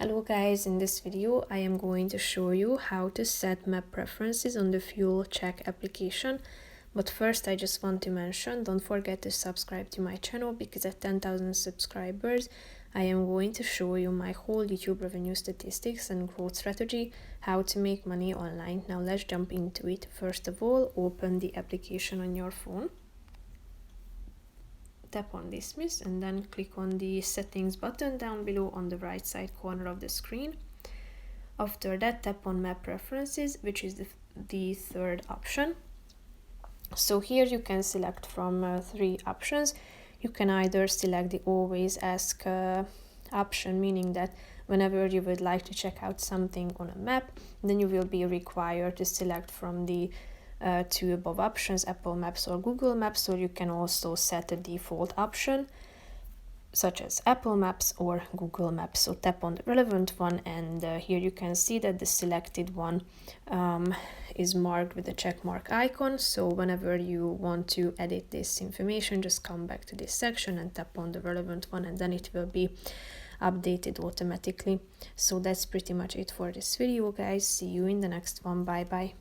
Hello guys, in this video I am going to show you how to set map preferences on the FuelCheck application. But first I just want to mention, don't forget to subscribe to my channel because at 10,000 subscribers I am going to show you my whole YouTube revenue statistics and growth strategy, how to make money online. Now let's jump into it. First of all, open the application on your phone. Tap on dismiss and then click on the settings button down below on the right side corner of the screen. After that, tap on map preferences, which is the third option. So here you can select from three options. You can either select the always ask option, meaning that whenever you would like to check out something on a map, then you will be required to select from the two above options, Apple Maps or Google Maps, or you can also set a default option such as Apple Maps or Google Maps. So tap on the relevant one, and here you can see that the selected one is marked with a check mark icon. So whenever you want to edit this information, just come back to this section and tap on the relevant one, and then it will be updated automatically. So that's pretty much it for this video, guys. See you in the next one. Bye bye.